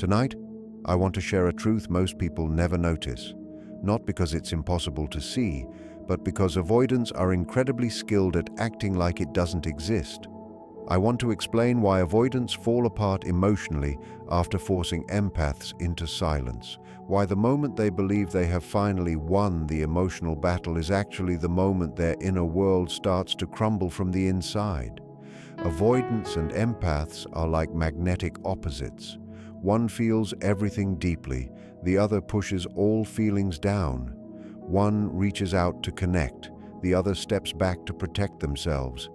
Tonight, I want to share a truth most people never notice, not because it's impossible to see, but because avoidants are incredibly skilled at acting like it doesn't exist. I want to explain why avoidants fall apart emotionally after forcing empaths into silence, why the moment they believe they have finally won the emotional battle is actually the moment their inner world starts to crumble from the inside. Avoidants and empaths are like magnetic opposites. One feels everything deeply, the other pushes all feelings down. One reaches out to connect, the other steps back to protect themselves.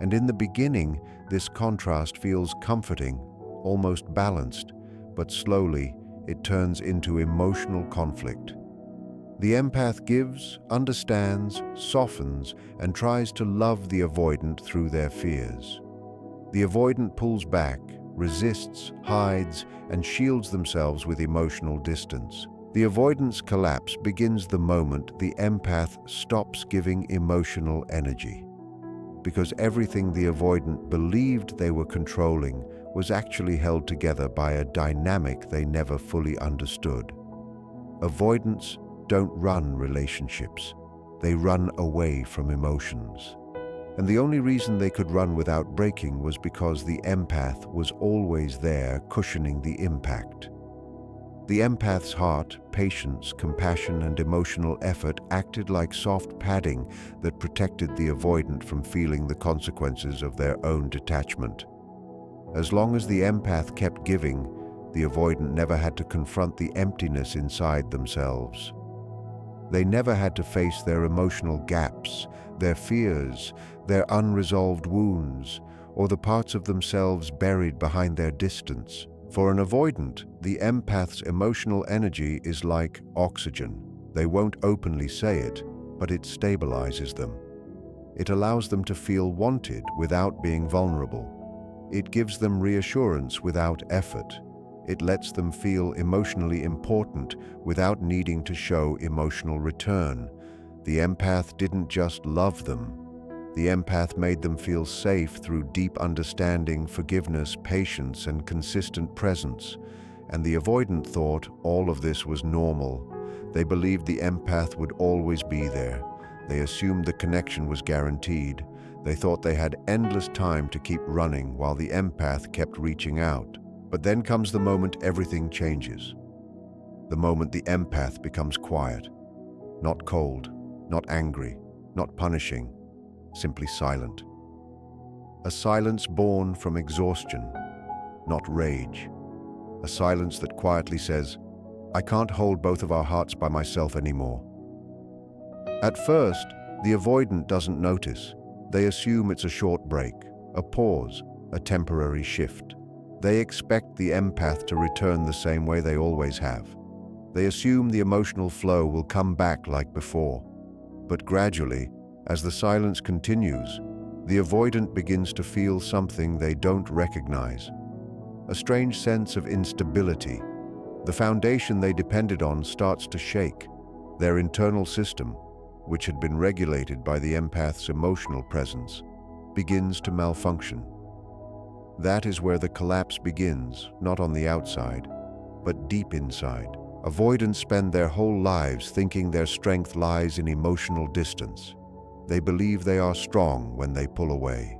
And in the beginning, this contrast feels comforting, almost balanced, but slowly it turns into emotional conflict. The empath gives, understands, softens, and tries to love the avoidant through their fears. The avoidant pulls back, resists, hides, and shields themselves with emotional distance. The avoidance collapse begins the moment the empath stops giving emotional energy, because everything the avoidant believed they were controlling was actually held together by a dynamic they never fully understood. Avoidants don't run relationships. They run away from emotions. And the only reason they could run without breaking was because the empath was always there, cushioning the impact. The empath's heart, patience, compassion, and emotional effort acted like soft padding that protected the avoidant from feeling the consequences of their own detachment. As long as the empath kept giving, the avoidant never had to confront the emptiness inside themselves. They never had to face their emotional gaps, their fears, their unresolved wounds, or the parts of themselves buried behind their distance. For an avoidant, the empath's emotional energy is like oxygen. They won't openly say it, but it stabilizes them. It allows them to feel wanted without being vulnerable. It gives them reassurance without effort. It lets them feel emotionally important without needing to show emotional return. The empath didn't just love them. The empath made them feel safe through deep understanding, forgiveness, patience, and consistent presence. And the avoidant thought all of this was normal. They believed the empath would always be there. They assumed the connection was guaranteed. They thought they had endless time to keep running while the empath kept reaching out. But then comes the moment everything changes. The moment the empath becomes quiet. Not cold, not angry, not punishing, simply silent. A silence born from exhaustion, not rage. A silence that quietly says, "I can't hold both of our hearts by myself anymore." At first, the avoidant doesn't notice. They assume it's a short break, a pause, a temporary shift. They expect the empath to return the same way they always have. They assume the emotional flow will come back like before. But gradually, as the silence continues, the avoidant begins to feel something they don't recognize. A strange sense of instability. The foundation they depended on starts to shake. Their internal system, which had been regulated by the empath's emotional presence, begins to malfunction. That is where the collapse begins, not on the outside, but deep inside. Avoidants spend their whole lives thinking their strength lies in emotional distance. They believe they are strong when they pull away.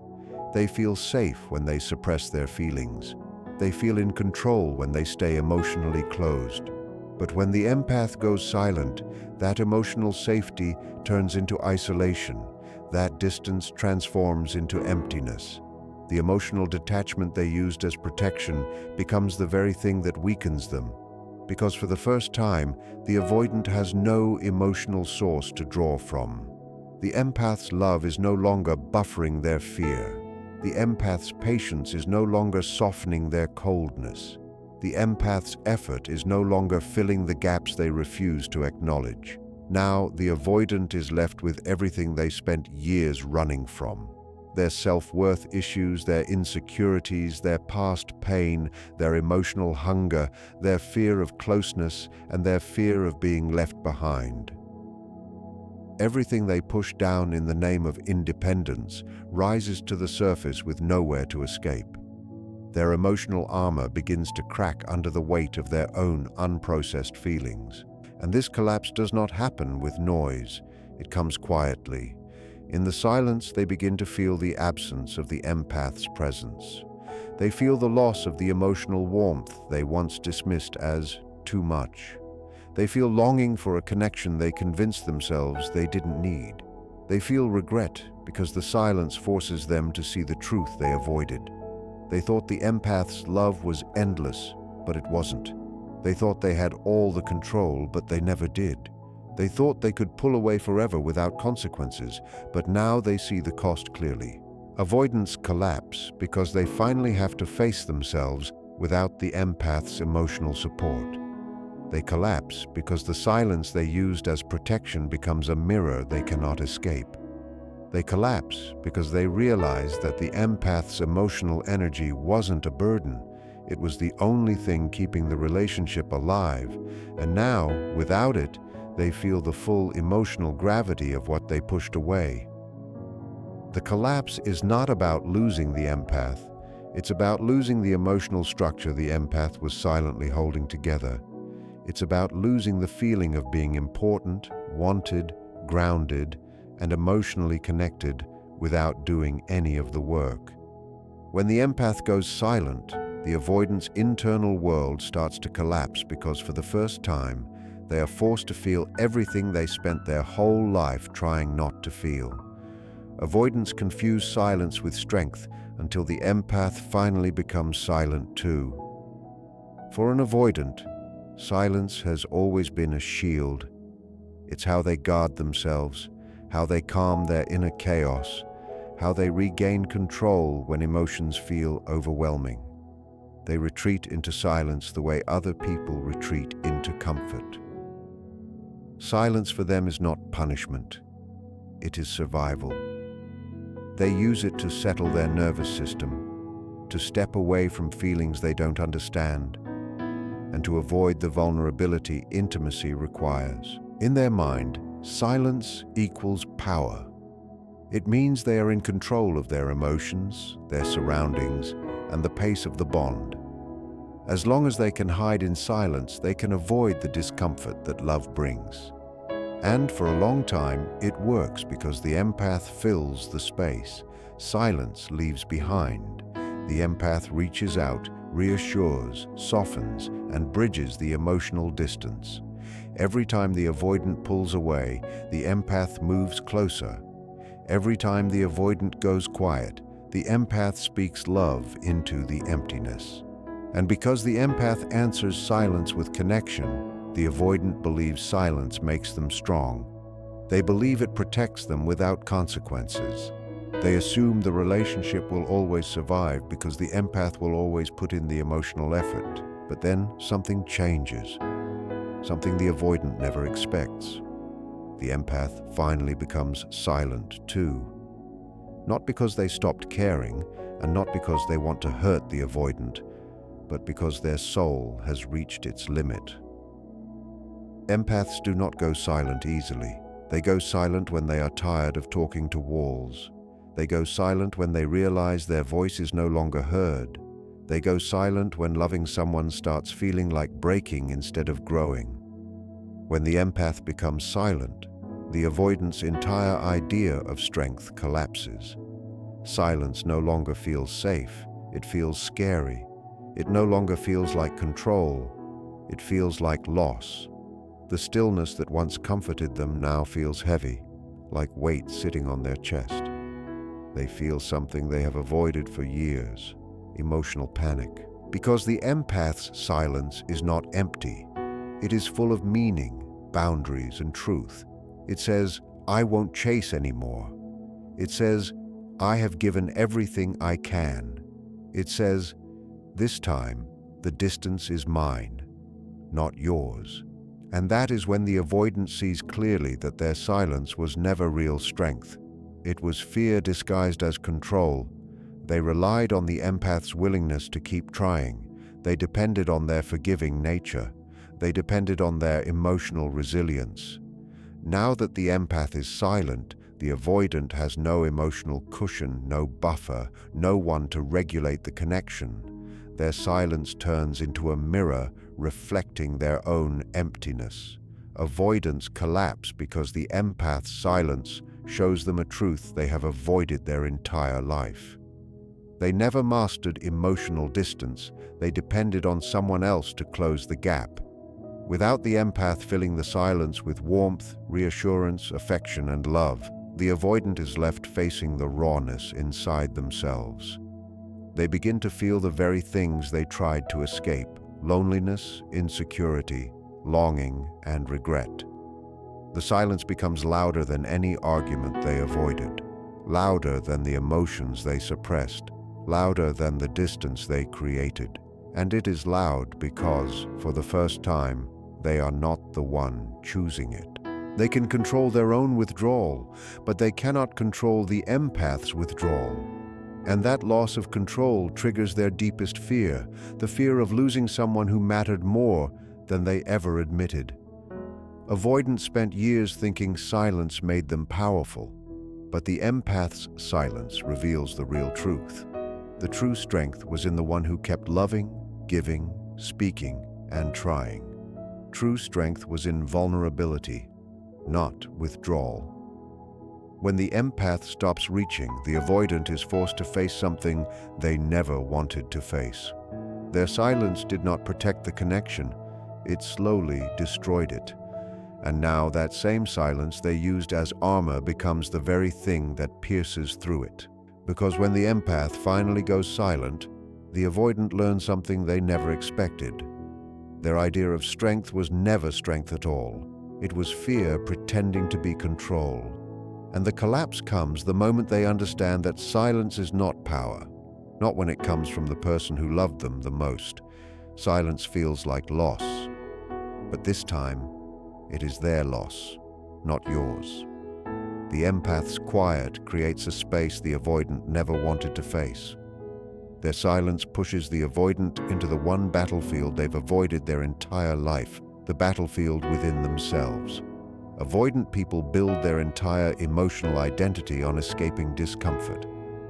They feel safe when they suppress their feelings. They feel in control when they stay emotionally closed. But when the empath goes silent, that emotional safety turns into isolation. That distance transforms into emptiness. The emotional detachment they used as protection becomes the very thing that weakens them. Because for the first time, the avoidant has no emotional source to draw from. The empath's love is no longer buffering their fear. The empath's patience is no longer softening their coldness. The empath's effort is no longer filling the gaps they refuse to acknowledge. Now, the avoidant is left with everything they spent years running from. Their self-worth issues, their insecurities, their past pain, their emotional hunger, their fear of closeness, and their fear of being left behind. Everything they push down in the name of independence rises to the surface with nowhere to escape. Their emotional armor begins to crack under the weight of their own unprocessed feelings. And this collapse does not happen with noise. It comes quietly. In the silence, they begin to feel the absence of the empath's presence. They feel the loss of the emotional warmth they once dismissed as too much. They feel longing for a connection they convinced themselves they didn't need. They feel regret because the silence forces them to see the truth they avoided. They thought the empath's love was endless, but it wasn't. They thought they had all the control, but they never did. They thought they could pull away forever without consequences, but now they see the cost clearly. Avoidants collapse because they finally have to face themselves without the empath's emotional support. They collapse because the silence they used as protection becomes a mirror they cannot escape. They collapse because they realize that the empath's emotional energy wasn't a burden. It was the only thing keeping the relationship alive, and now, without it, they feel the full emotional gravity of what they pushed away. The collapse is not about losing the empath. It's about losing the emotional structure the empath was silently holding together. It's about losing the feeling of being important, wanted, grounded, and emotionally connected without doing any of the work. When the empath goes silent, the avoidant's internal world starts to collapse because for the first time, they are forced to feel everything they spent their whole life trying not to feel. Avoidants confuse silence with strength until the empath finally becomes silent too. For an avoidant, silence has always been a shield. It's how they guard themselves, how they calm their inner chaos, how they regain control when emotions feel overwhelming. They retreat into silence the way other people retreat into comfort. Silence for them is not punishment. It is survival. They use it to settle their nervous system, to step away from feelings they don't understand, and to avoid the vulnerability intimacy requires. In their mind, silence equals power. It means they are in control of their emotions, their surroundings, and the pace of the bond. As long as they can hide in silence, they can avoid the discomfort that love brings. And for a long time, it works because the empath fills the space. Silence leaves behind. The empath reaches out, reassures, softens, and bridges the emotional distance. Every time the avoidant pulls away, the empath moves closer. Every time the avoidant goes quiet, the empath speaks love into the emptiness. And because the empath answers silence with connection, the avoidant believes silence makes them strong. They believe it protects them without consequences. They assume the relationship will always survive because the empath will always put in the emotional effort. But then something changes, something the avoidant never expects. The empath finally becomes silent too. Not because they stopped caring, and not because they want to hurt the avoidant, but because their soul has reached its limit. Empaths do not go silent easily. They go silent when they are tired of talking to walls. They go silent when they realize their voice is no longer heard. They go silent when loving someone starts feeling like breaking instead of growing. When the empath becomes silent, the avoidant's entire idea of strength collapses. Silence no longer feels safe. It feels scary. It no longer feels like control. It feels like loss. The stillness that once comforted them now feels heavy, like weight sitting on their chest. They feel something they have avoided for years, emotional panic. Because the empath's silence is not empty. It is full of meaning, boundaries, and truth. It says, I won't chase anymore. It says, I have given everything I can. It says, this time, the distance is mine, not yours. And that is when the avoidant sees clearly that their silence was never real strength. It was fear disguised as control. They relied on the empath's willingness to keep trying. They depended on their forgiving nature. They depended on their emotional resilience. Now that the empath is silent, the avoidant has no emotional cushion, no buffer, no one to regulate the connection. their silence turns into a mirror reflecting their own emptiness. Avoidants collapse because the empath's silence shows them a truth they have avoided their entire life. They never mastered emotional distance, they depended on someone else to close the gap. Without the empath filling the silence with warmth, reassurance, affection, and love, the avoidant is left facing the rawness inside themselves. They begin to feel the very things they tried to escape: loneliness, insecurity, longing, and regret. The silence becomes louder than any argument they avoided, louder than the emotions they suppressed, louder than the distance they created. And it is loud because, for the first time, they are not the one choosing it. They can control their own withdrawal, but they cannot control the empath's withdrawal. And that loss of control triggers their deepest fear, the fear of losing someone who mattered more than they ever admitted. Avoidants spent years thinking silence made them powerful, but the empath's silence reveals the real truth. The true strength was in the one who kept loving, giving, speaking, and trying. True strength was in vulnerability, not withdrawal. When the empath stops reaching, the avoidant is forced to face something they never wanted to face. Their silence did not protect the connection, it slowly destroyed it. And now that same silence they used as armor becomes the very thing that pierces through it. Because when the empath finally goes silent, the avoidant learns something they never expected. Their idea of strength was never strength at all. It was fear pretending to be control. And the collapse comes the moment they understand that silence is not power, not when it comes from the person who loved them the most. Silence feels like loss. But this time, it is their loss, not yours. The empath's quiet creates a space the avoidant never wanted to face. Their silence pushes the avoidant into the one battlefield they've avoided their entire life, the battlefield within themselves. Avoidant people build their entire emotional identity on escaping discomfort.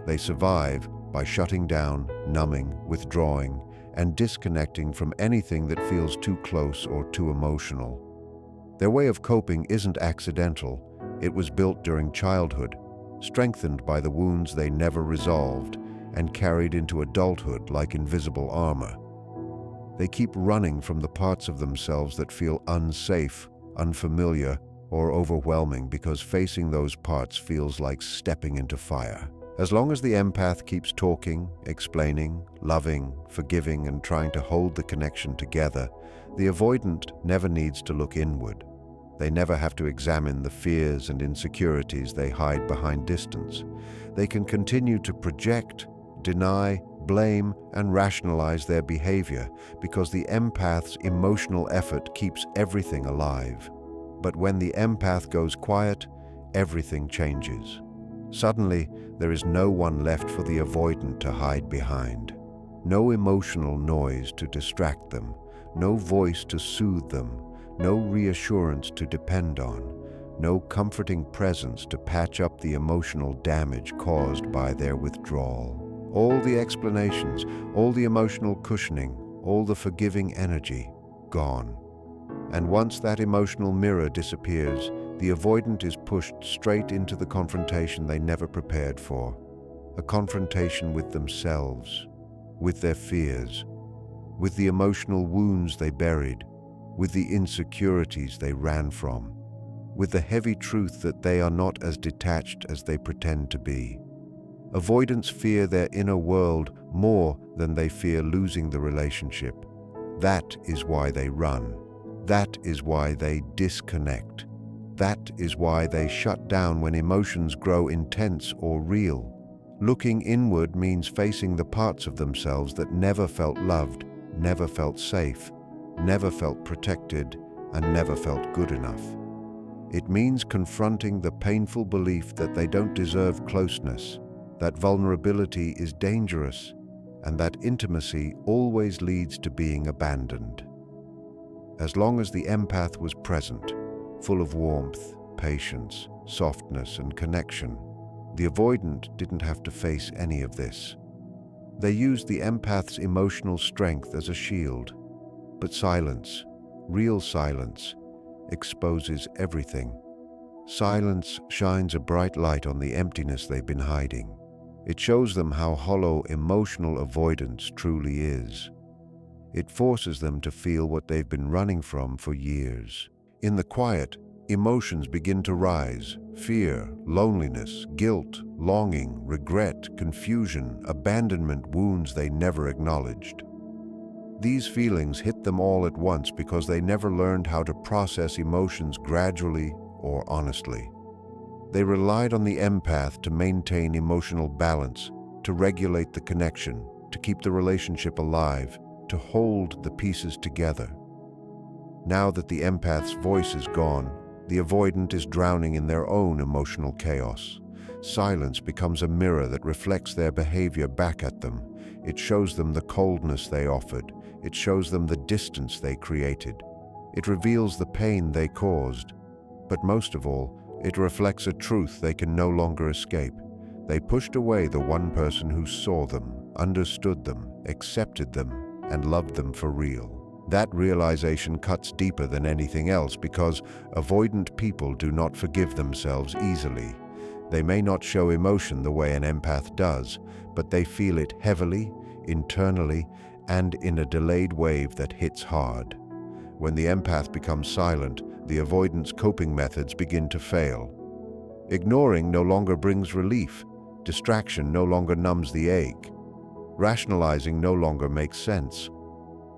They survive by shutting down, numbing, withdrawing, and disconnecting from anything that feels too close or too emotional. Their way of coping isn't accidental. It was built during childhood, strengthened by the wounds they never resolved, and carried into adulthood like invisible armor. They keep running from the parts of themselves that feel unsafe, unfamiliar, or overwhelming because facing those parts feels like stepping into fire. As long as the empath keeps talking, explaining, loving, forgiving, and trying to hold the connection together, the avoidant never needs to look inward. They never have to examine the fears and insecurities they hide behind distance. They can continue to project, deny, blame, and rationalize their behavior because the empath's emotional effort keeps everything alive. But when the empath goes quiet, everything changes. Suddenly, there is no one left for the avoidant to hide behind. No emotional noise to distract them, no voice to soothe them, no reassurance to depend on, no comforting presence to patch up the emotional damage caused by their withdrawal. All the explanations, all the emotional cushioning, all the forgiving energy, gone. And once that emotional mirror disappears, the avoidant is pushed straight into the confrontation they never prepared for. A confrontation with themselves, with their fears, with the emotional wounds they buried, with the insecurities they ran from, with the heavy truth that they are not as detached as they pretend to be. Avoidants fear their inner world more than they fear losing the relationship. That is why they run. That is why they disconnect. That is why they shut down when emotions grow intense or real. Looking inward means facing the parts of themselves that never felt loved, never felt safe, never felt protected, and never felt good enough. It means confronting the painful belief that they don't deserve closeness, that vulnerability is dangerous, and that intimacy always leads to being abandoned. As long as the empath was present, full of warmth, patience, softness, and connection, the avoidant didn't have to face any of this. They use the empath's emotional strength as a shield. But silence, real silence, exposes everything. Silence shines a bright light on the emptiness they've been hiding. It shows them how hollow emotional avoidance truly is. It forces them to feel what they've been running from for years. In the quiet, emotions begin to rise: fear, loneliness, guilt, longing, regret, confusion, abandonment, wounds they never acknowledged. These feelings hit them all at once because they never learned how to process emotions gradually or honestly. They relied on the empath to maintain emotional balance, to regulate the connection, to keep the relationship alive, to hold the pieces together. Now that the empath's voice is gone, the avoidant is drowning in their own emotional chaos. Silence becomes a mirror that reflects their behavior back at them. It shows them the coldness they offered. It shows them the distance they created. It reveals the pain they caused. But most of all, it reflects a truth they can no longer escape. They pushed away the one person who saw them, understood them, accepted them, and loved them for real. That realization cuts deeper than anything else because avoidant people do not forgive themselves easily. They may not show emotion the way an empath does, but they feel it heavily, internally, and in a delayed wave that hits hard. When the empath becomes silent, the avoidant's coping methods begin to fail. Ignoring no longer brings relief. Distraction no longer numbs the ache. Rationalizing no longer makes sense.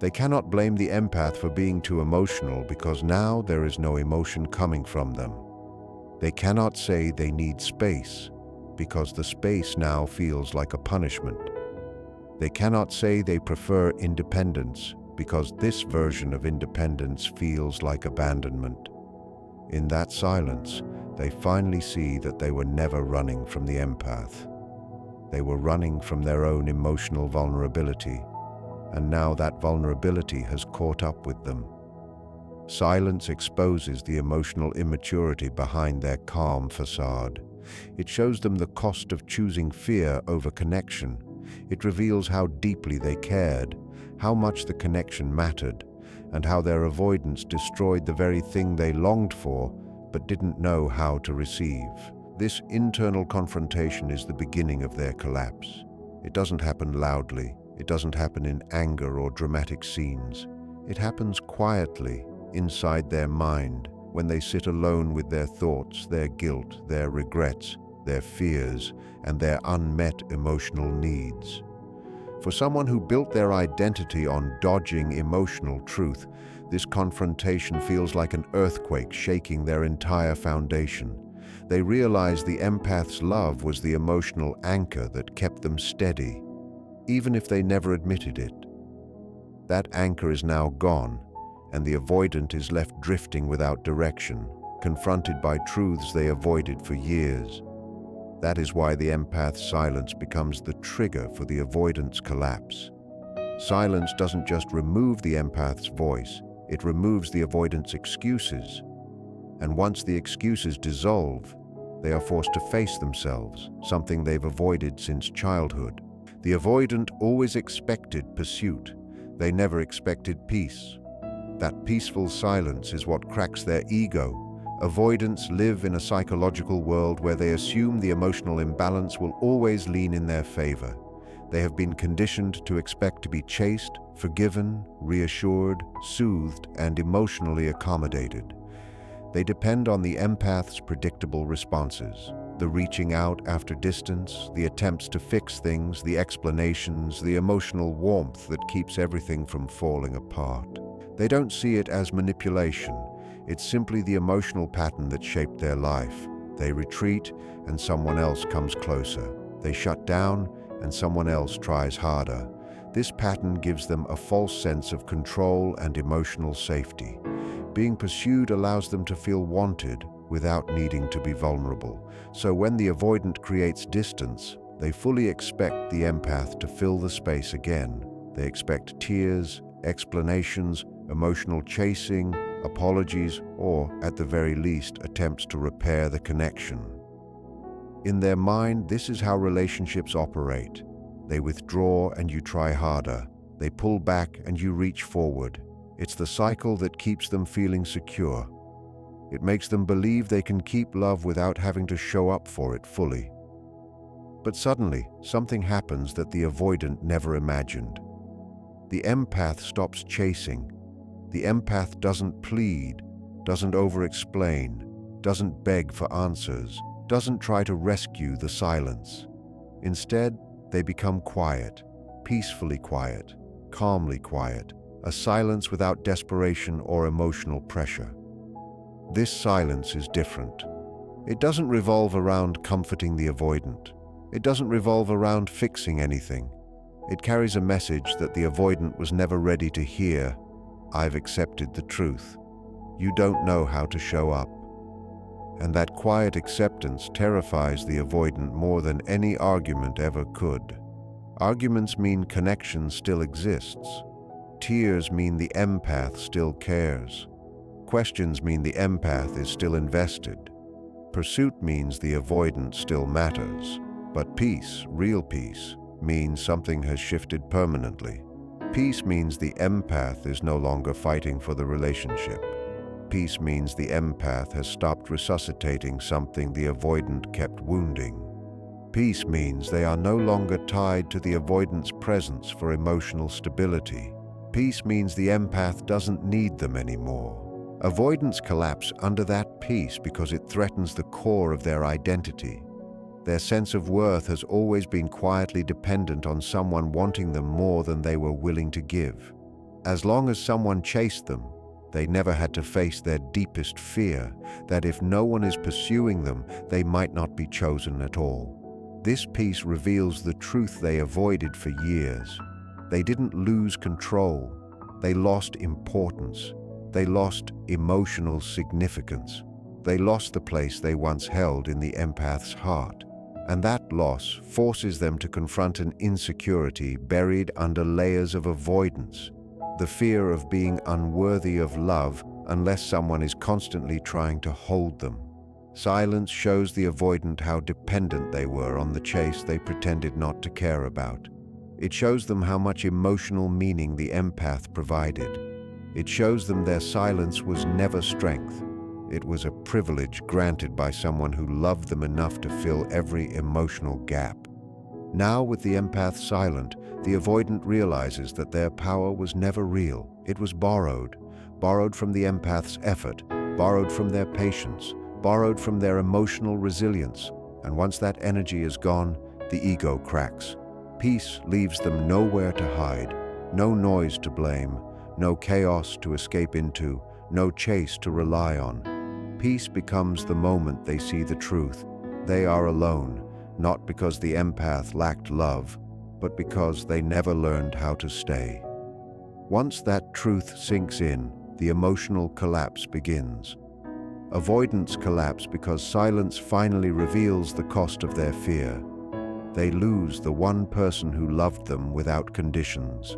They cannot blame the empath for being too emotional because now there is no emotion coming from them. They cannot say they need space because the space now feels like a punishment. They cannot say they prefer independence because this version of independence feels like abandonment. In that silence, they finally see that they were never running from the empath. They were running from their own emotional vulnerability, and now that vulnerability has caught up with them. Silence exposes the emotional immaturity behind their calm facade. It shows them the cost of choosing fear over connection. It reveals how deeply they cared, how much the connection mattered, and how their avoidance destroyed the very thing they longed for but didn't know how to receive. This internal confrontation is the beginning of their collapse. It doesn't happen loudly. It doesn't happen in anger or dramatic scenes. It happens quietly, inside their mind, when they sit alone with their thoughts, their guilt, their regrets, their fears, and their unmet emotional needs. For someone who built their identity on dodging emotional truth, this confrontation feels like an earthquake shaking their entire foundation. They realize the empath's love was the emotional anchor that kept them steady, even if they never admitted it. That anchor is now gone, and the avoidant is left drifting without direction, confronted by truths they avoided for years. That is why the empath's silence becomes the trigger for the avoidant's collapse. Silence doesn't just remove the empath's voice, it removes the avoidant's excuses. And once the excuses dissolve, they are forced to face themselves, something they've avoided since childhood. The avoidant always expected pursuit. They never expected peace. That peaceful silence is what cracks their ego. Avoidants live in a psychological world where they assume the emotional imbalance will always lean in their favor. They have been conditioned to expect to be chased, forgiven, reassured, soothed, and emotionally accommodated. They depend on the empath's predictable responses. The reaching out after distance, the attempts to fix things, the explanations, the emotional warmth that keeps everything from falling apart. They don't see it as manipulation. It's simply the emotional pattern that shaped their life. They retreat, and someone else comes closer. They shut down, and someone else tries harder. This pattern gives them a false sense of control and emotional safety. Being pursued allows them to feel wanted without needing to be vulnerable. So when the avoidant creates distance, they fully expect the empath to fill the space again. They expect tears, explanations, emotional chasing, apologies, or, at the very least, attempts to repair the connection. In their mind, this is how relationships operate. They withdraw and you try harder. They pull back and you reach forward. It's the cycle that keeps them feeling secure. It makes them believe they can keep love without having to show up for it fully. But suddenly, something happens that the avoidant never imagined. The empath stops chasing. The empath doesn't plead, doesn't over-explain, doesn't beg for answers, doesn't try to rescue the silence. Instead, they become quiet, peacefully quiet, calmly quiet, a silence without desperation or emotional pressure. This silence is different. It doesn't revolve around comforting the avoidant. It doesn't revolve around fixing anything. It carries a message that the avoidant was never ready to hear. I've accepted the truth. You don't know how to show up. And that quiet acceptance terrifies the avoidant more than any argument ever could. Arguments mean connection still exists. Tears mean the empath still cares. Questions mean the empath is still invested. Pursuit means the avoidant still matters. But peace, real peace, means something has shifted permanently. Peace means the empath is no longer fighting for the relationship. Peace means the empath has stopped resuscitating something the avoidant kept wounding. Peace means they are no longer tied to the avoidant's presence for emotional stability. Peace means the empath doesn't need them anymore. Avoidants collapse under that peace because it threatens the core of their identity. Their sense of worth has always been quietly dependent on someone wanting them more than they were willing to give. As long as someone chased them, they never had to face their deepest fear, that if no one is pursuing them, they might not be chosen at all. This piece reveals the truth they avoided for years. They didn't lose control. They lost importance. They lost emotional significance. They lost the place they once held in the empath's heart. And that loss forces them to confront an insecurity buried under layers of avoidance. The fear of being unworthy of love unless someone is constantly trying to hold them. Silence shows the avoidant how dependent they were on the chase they pretended not to care about. It shows them how much emotional meaning the empath provided. It shows them their silence was never strength. It was a privilege granted by someone who loved them enough to fill every emotional gap. Now, with the empath silent, the avoidant realizes that their power was never real. It was borrowed from the empath's effort, borrowed from their patience, borrowed from their emotional resilience. And once that energy is gone, the ego cracks. Peace leaves them nowhere to hide, no noise to blame, no chaos to escape into, no chase to rely on. Peace becomes the moment they see the truth. They are alone, not because the empath lacked love, but because they never learned how to stay. Once that truth sinks in, the emotional collapse begins. Avoidants collapse because silence finally reveals the cost of their fear. They lose the one person who loved them without conditions.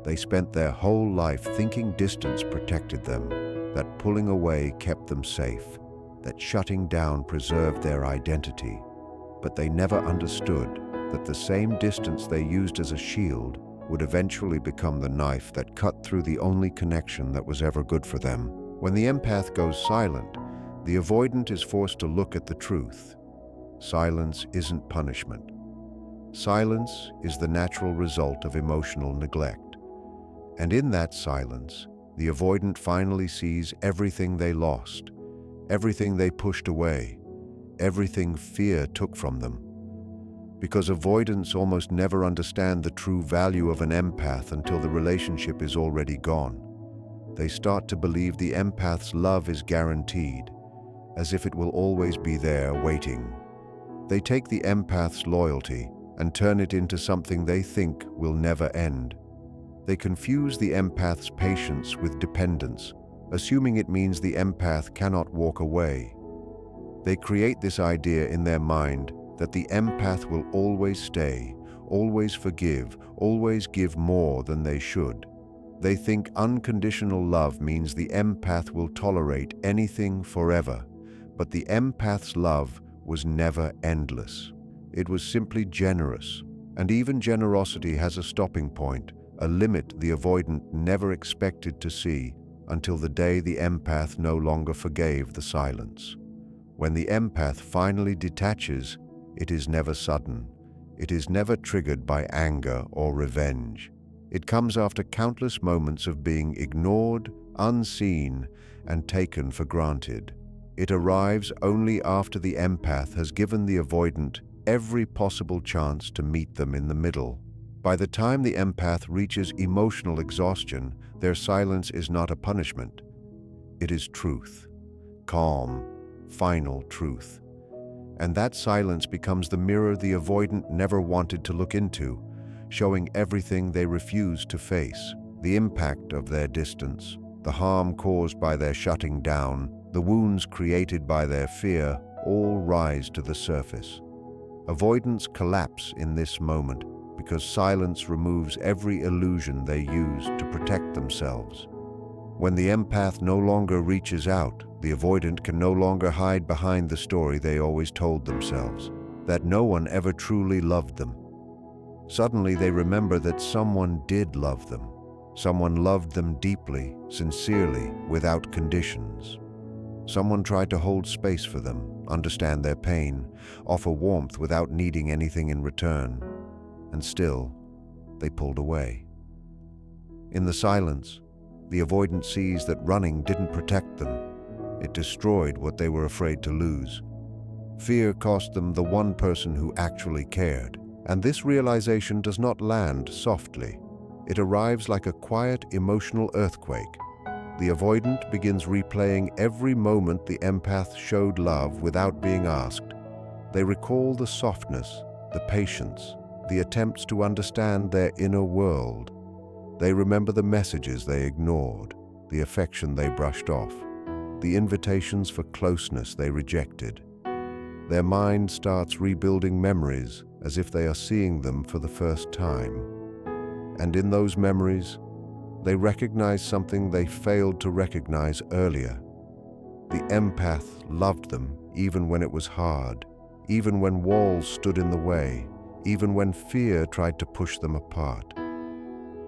They spent their whole life thinking distance protected them, that pulling away kept them safe, that shutting down preserved their identity. But they never understood that the same distance they used as a shield would eventually become the knife that cut through the only connection that was ever good for them. When the empath goes silent, the avoidant is forced to look at the truth. Silence isn't punishment. Silence is the natural result of emotional neglect. And in that silence, the avoidant finally sees everything they lost, everything they pushed away, everything fear took from them. Because avoidants almost never understand the true value of an empath until the relationship is already gone. They start to believe the empath's love is guaranteed, as if it will always be there waiting. They take the empath's loyalty and turn it into something they think will never end. They confuse the empath's patience with dependence, assuming it means the empath cannot walk away. They create this idea in their mind that the empath will always stay, always forgive, always give more than they should. They think unconditional love means the empath will tolerate anything forever, but the empath's love was never endless. It was simply generous, And even generosity has a stopping point, a limit the avoidant never expected to see until the day the empath no longer forgave the silence. When the empath finally detaches, it is never sudden. It is never triggered by anger or revenge. It comes after countless moments of being ignored, unseen, and taken for granted. It arrives only after the empath has given the avoidant every possible chance to meet them in the middle. By the time the empath reaches emotional exhaustion, their silence is not a punishment. It is truth. Calm, final truth. And that silence becomes the mirror the avoidant never wanted to look into, showing everything they refuse to face: the impact of their distance, the harm caused by their shutting down, the wounds created by their fear, all rise to the surface. Avoidants collapse in this moment because silence removes every illusion they use to protect themselves. When the empath no longer reaches out, the avoidant can no longer hide behind the story they always told themselves, that no one ever truly loved them. Suddenly they remember that someone did love them. Someone loved them deeply, sincerely, without conditions. Someone tried to hold space for them, understand their pain, offer warmth without needing anything in return. And still, they pulled away. In the silence, the avoidant sees that running didn't protect them. It destroyed what they were afraid to lose. Fear cost them the one person who actually cared. And this realization does not land softly. It arrives like a quiet, emotional earthquake. The avoidant begins replaying every moment the empath showed love without being asked. They recall the softness, the patience, the attempts to understand their inner world. They remember the messages they ignored, the affection they brushed off, the invitations for closeness they rejected. Their mind starts rebuilding memories as if they are seeing them for the first time. And in those memories, they recognize something they failed to recognize earlier. The empath loved them even when it was hard, even when walls stood in the way, even when fear tried to push them apart.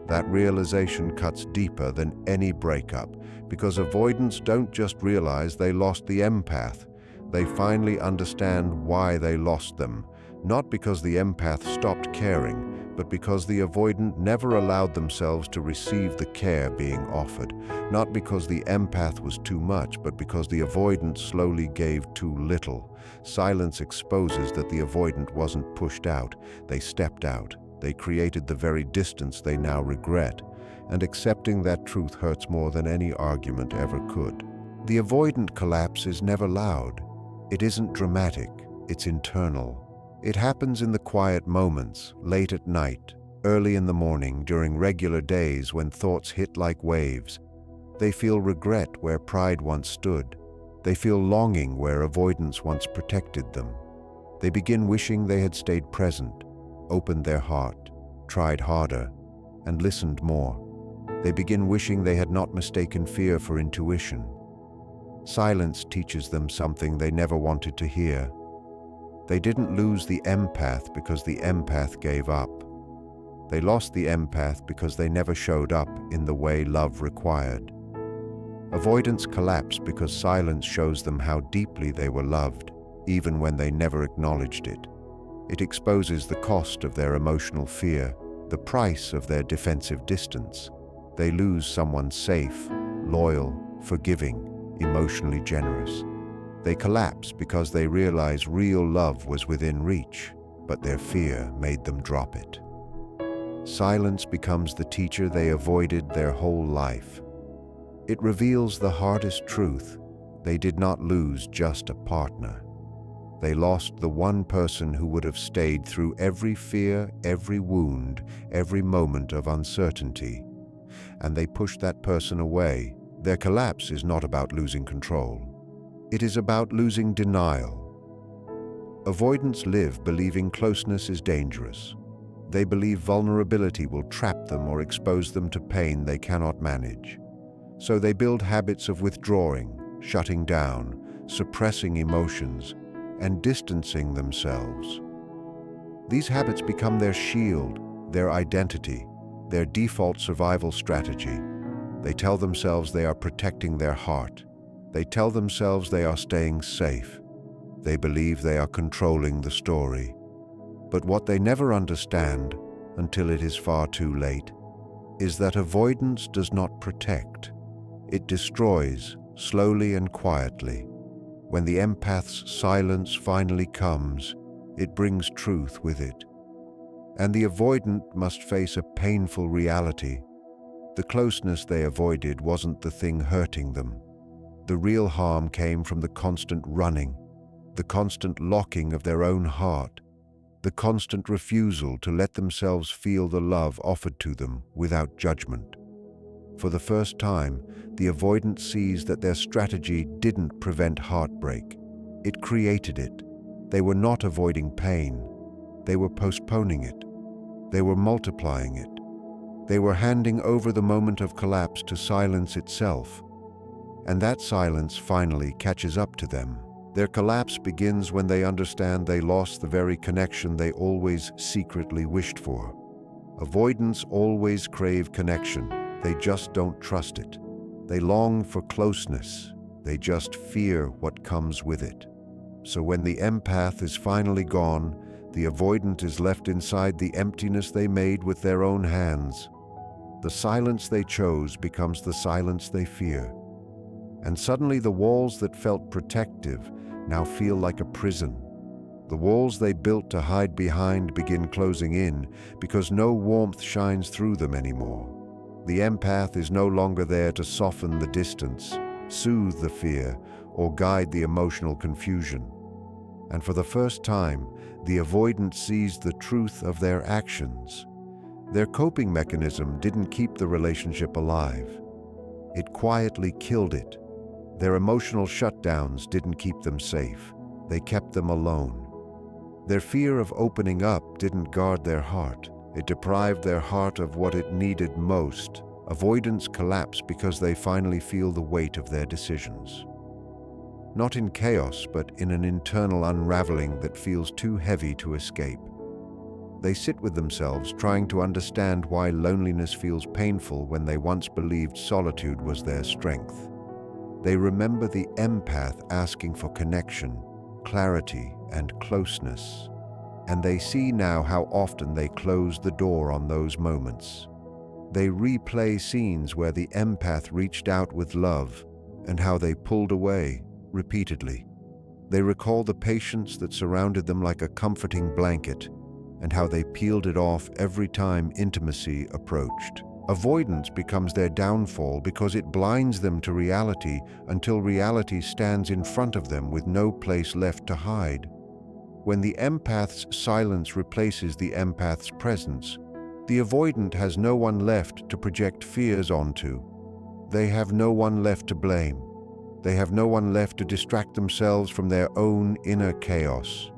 That realization cuts deeper than any breakup, because avoidants don't just realize they lost the empath. They finally understand why they lost them, not because the empath stopped caring, but because the avoidant never allowed themselves to receive the care being offered. Not because the empath was too much, but because the avoidant slowly gave too little. Silence exposes that the avoidant wasn't pushed out. They stepped out. They created the very distance they now regret. And accepting that truth hurts more than any argument ever could. The avoidant collapse is never loud. It isn't dramatic. It's internal. It happens in the quiet moments, late at night, early in the morning, during regular days when thoughts hit like waves. They feel regret where pride once stood. They feel longing where avoidance once protected them. They begin wishing they had stayed present, opened their heart, tried harder, and listened more. They begin wishing they had not mistaken fear for intuition. Silence teaches them something they never wanted to hear. They didn't lose the empath because the empath gave up. They lost the empath because they never showed up in the way love required. Avoidants collapse because silence shows them how deeply they were loved, even when they never acknowledged it. It exposes the cost of their emotional fear, the price of their defensive distance. They lose someone safe, loyal, forgiving, emotionally generous. They collapse because they realize real love was within reach, but their fear made them drop it. Silence becomes the teacher they avoided their whole life. It reveals the hardest truth. They did not lose just a partner. They lost the one person who would have stayed through every fear, every wound, every moment of uncertainty. And they pushed that person away. Their collapse is not about losing control. It is about losing denial. Avoidants live believing closeness is dangerous. They believe vulnerability will trap them or expose them to pain they cannot manage. So they build habits of withdrawing, shutting down, suppressing emotions, and distancing themselves. These habits become their shield, their identity, their default survival strategy. They tell themselves they are protecting their heart. They tell themselves they are staying safe. They believe they are controlling the story. But what they never understand, until it is far too late, is that avoidance does not protect. It destroys, slowly and quietly. When the empath's silence finally comes, it brings truth with it. And the avoidant must face a painful reality. The closeness they avoided wasn't the thing hurting them. The real harm came from the constant running, the constant locking of their own heart, the constant refusal to let themselves feel the love offered to them without judgment. For the first time, the avoidant sees that their strategy didn't prevent heartbreak. It created it. They were not avoiding pain. They were postponing it. They were multiplying it. They were handing over the moment of collapse to silence itself. And that silence finally catches up to them. Their collapse begins when they understand they lost the very connection they always secretly wished for. Avoidants always crave connection. They just don't trust it. They long for closeness. They just fear what comes with it. So when the empath is finally gone, the avoidant is left inside the emptiness they made with their own hands. The silence they chose becomes the silence they fear. And suddenly the walls that felt protective now feel like a prison. The walls they built to hide behind begin closing in because no warmth shines through them anymore. The empath is no longer there to soften the distance, soothe the fear, or guide the emotional confusion. And for the first time, the avoidant sees the truth of their actions. Their coping mechanism didn't keep the relationship alive. It quietly killed it. Their emotional shutdowns didn't keep them safe. They kept them alone. Their fear of opening up didn't guard their heart. It deprived their heart of what it needed most. Avoidants collapse because they finally feel the weight of their decisions. Not in chaos, but in an internal unraveling that feels too heavy to escape. They sit with themselves, trying to understand why loneliness feels painful when they once believed solitude was their strength. They remember the empath asking for connection, clarity, and closeness. And they see now how often they closed the door on those moments. They replay scenes where the empath reached out with love and how they pulled away repeatedly. They recall the patience that surrounded them like a comforting blanket and how they peeled it off every time intimacy approached. Avoidance becomes their downfall because it blinds them to reality until reality stands in front of them with no place left to hide. When the empath's silence replaces the empath's presence, the avoidant has no one left to project fears onto. They have no one left to blame. They have no one left to distract themselves from their own inner chaos.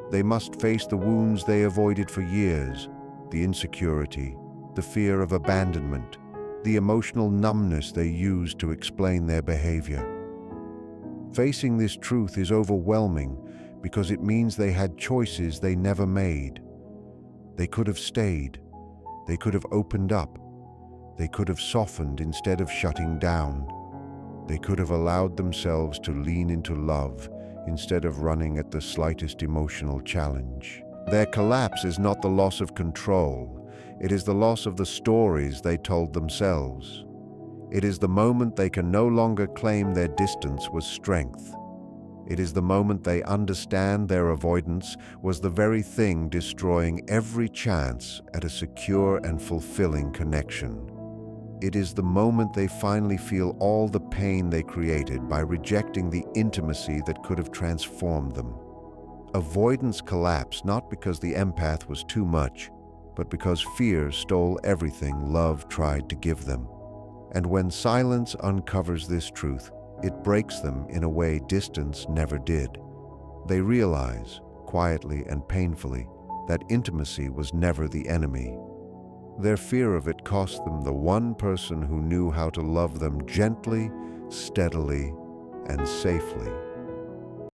They must face the wounds they avoided for years, the insecurity, the fear of abandonment, the emotional numbness they used to explain their behavior. Facing this truth is overwhelming because it means they had choices they never made. They could have stayed. They could have opened up. They could have softened instead of shutting down. They could have allowed themselves to lean into love instead of running at the slightest emotional challenge. Their collapse is not the loss of control. It is the loss of the stories they told themselves. It is the moment they can no longer claim their distance was strength. It is the moment they understand their avoidance was the very thing destroying every chance at a secure and fulfilling connection. It is the moment they finally feel all the pain they created by rejecting the intimacy that could have transformed them. Avoidance collapsed not because the empath was too much, but because fear stole everything love tried to give them. And when silence uncovers this truth, it breaks them in a way distance never did. They realize, quietly and painfully, that intimacy was never the enemy. Their fear of it cost them the one person who knew how to love them gently, steadily, and safely.